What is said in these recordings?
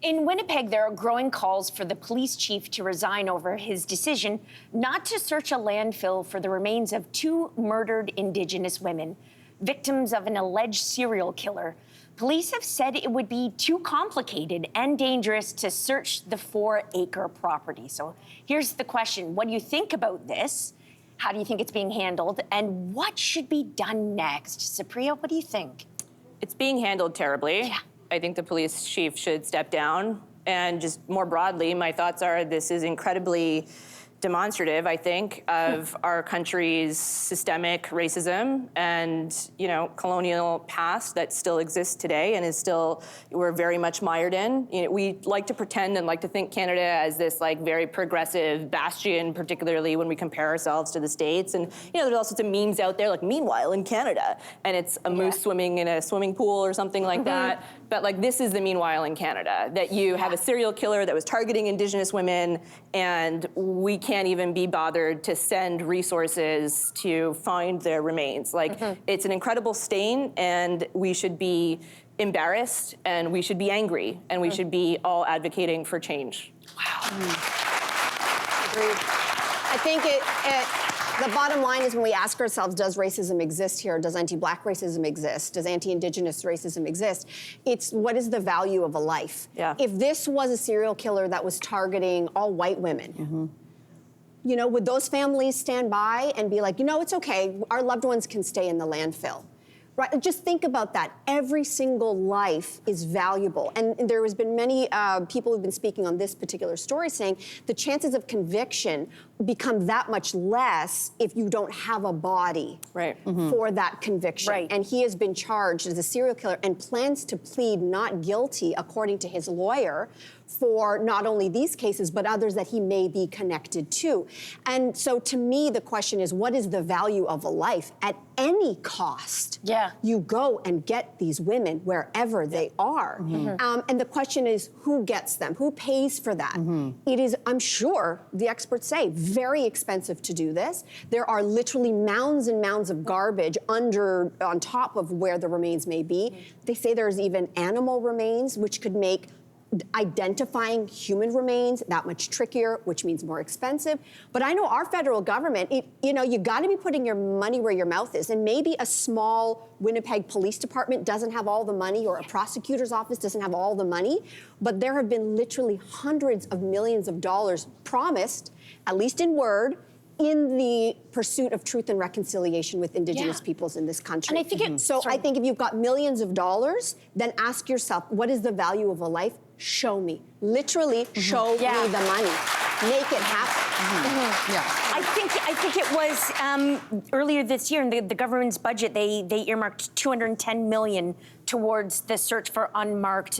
In Winnipeg, there are growing calls for the police chief to resign over his decision not to search a landfill for the remains of 2 murdered Indigenous women, victims of an alleged serial killer. Police have said it would be too complicated and dangerous to search the 4-acre property. So here's the question. What do you think about this? How do you think it's being handled? And what should be done next? Supriya, what do you think? It's being handled terribly. Yeah. I think the police chief should step down. And just more broadly, my thoughts are this is incredibly demonstrative, I think, of our country's systemic racism and, colonial past that still exists today and is still, we're very much mired in. We like to pretend and like to think Canada as this very progressive bastion, particularly when we compare ourselves to the States. And, there's all sorts of memes out there, like, meanwhile in Canada, and it's a moose swimming in a swimming pool or something like that. But this is the meanwhile in Canada, that you have a serial killer that was targeting Indigenous women, and we can't even be bothered to send resources to find their remains. It's an incredible stain, and we should be embarrassed, and we should be angry, and we should be all advocating for change. Wow. Agreed. I think the bottom line is when we ask ourselves, does racism exist here? Does anti-Black racism exist? Does anti-Indigenous racism exist? It's what is the value of a life? Yeah. If this was a serial killer that was targeting all white women, would those families stand by and be like, it's okay, our loved ones can stay in the landfill? Right? Just think about that. Every single life is valuable. And there has been many people who've been speaking on this particular story saying the chances of conviction become that much less if you don't have a body for that conviction. Right. And he has been charged as a serial killer and plans to plead not guilty, according to his lawyer, for not only these cases, but others that he may be connected to. And so to me, the question is, what is the value of a life? At any cost, you go and get these women wherever they are. And the question is, who gets them? Who pays for that? It is, I'm sure, the experts say, very expensive to do this. There are literally mounds and mounds of garbage on top of where the remains may be. They say there's even animal remains, which could make identifying human remains that much trickier, which means more expensive. But I know our federal government, you got to be putting your money where your mouth is. And maybe a small Winnipeg Police Department doesn't have all the money, or a prosecutor's office doesn't have all the money. But there have been literally hundreds of millions of dollars promised, at least in word, in the pursuit of truth and reconciliation with Indigenous peoples in this country. And I think I think if you've got millions of dollars, then ask yourself, what is the value of a life? Show me. Literally, show me the money. Make it happen. I think it was earlier this year in the government's budget, they earmarked $210 million towards the search for unmarked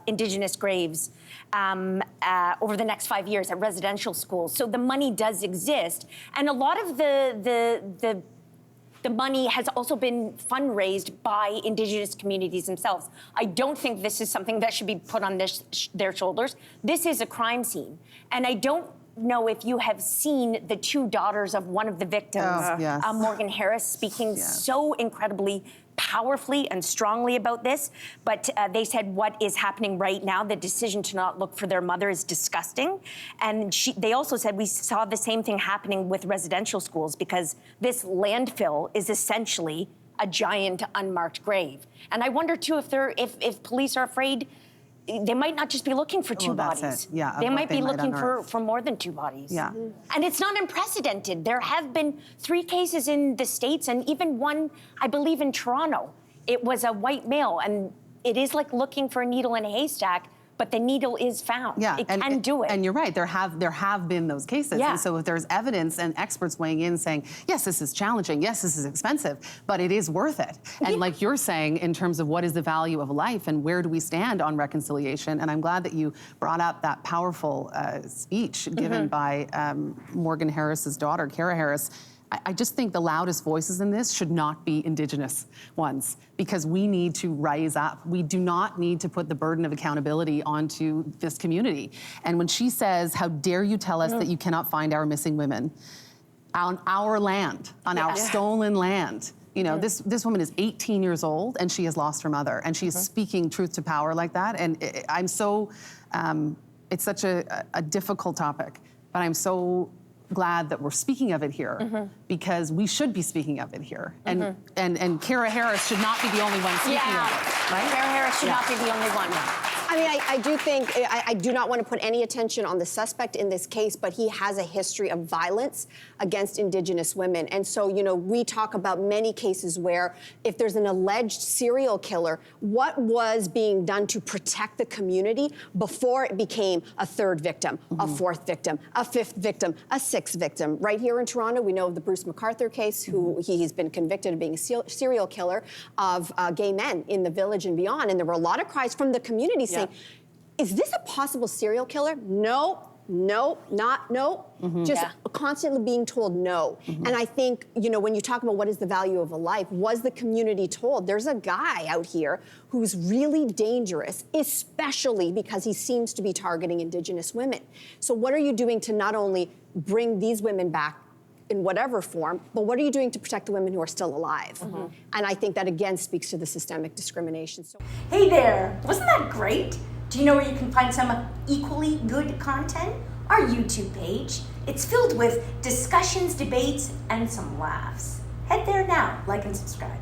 Indigenous graves over the next 5 years at residential schools. So the money does exist, and a lot of the money has also been fundraised by Indigenous communities themselves. I don't think this is something that should be put on their shoulders. This is a crime scene. And I don't know if you have seen the 2 daughters of one of the victims, Morgan Harris, speaking so incredibly powerfully and strongly about this, but they said what is happening right now, the decision to not look for their mother, is disgusting. And they also said we saw the same thing happening with residential schools, because this landfill is essentially a giant unmarked grave. And I wonder too if police are afraid. They might not just be looking for 2 bodies. They might be looking for more than 2 bodies. And it's not unprecedented. There have been 3 cases in the States, and even one, I believe, in Toronto. It was a white male, and it is like looking for a needle in a haystack, but the needle is found. It can do it. And you're right, there have been those cases. And so if there's evidence and experts weighing in saying, yes, this is challenging, yes, this is expensive, but it is worth it. And like you're saying, in terms of what is the value of life and where do we stand on reconciliation, and I'm glad that you brought up that powerful speech given by Morgan Harris's daughter, Kara Harris. I just think the loudest voices in this should not be Indigenous ones, because we need to rise up. We do not need to put the burden of accountability onto this community. And when she says, how dare you tell us that you cannot find our missing women on our land, on our stolen land, You know, this woman is 18 years old and she has lost her mother, and she's speaking truth to power like that. And I'm so, it's such a difficult topic, but I'm so glad that we're speaking of it here because we should be speaking of it here. And Kara Harris should not be the only one speaking of it, right? Kara Harris should not be the only one. I mean, I do think, I do not want to put any attention on the suspect in this case, but he has a history of violence against Indigenous women. And so, you know, we talk about many cases where if there's an alleged serial killer, what was being done to protect the community before it became a third victim, a fourth victim, a fifth victim, a sixth victim? Right here in Toronto, we know of the Bruce MacArthur case, who he's been convicted of being a serial killer of gay men in the Village and beyond. And there were a lot of cries from the community saying, is this a possible serial killer? No, not no. Just constantly being told no. And I think, you know, when you talk about what is the value of a life, was the community told there's a guy out here who's really dangerous, especially because he seems to be targeting Indigenous women. So what are you doing to not only bring these women back in whatever form, but what are you doing to protect the women who are still alive? And I think that again speaks to the systemic discrimination. So, hey there, wasn't that great? Do you know where you can find some equally good content? Our YouTube page. It's filled with discussions, debates, and some laughs. Head there now, like and subscribe.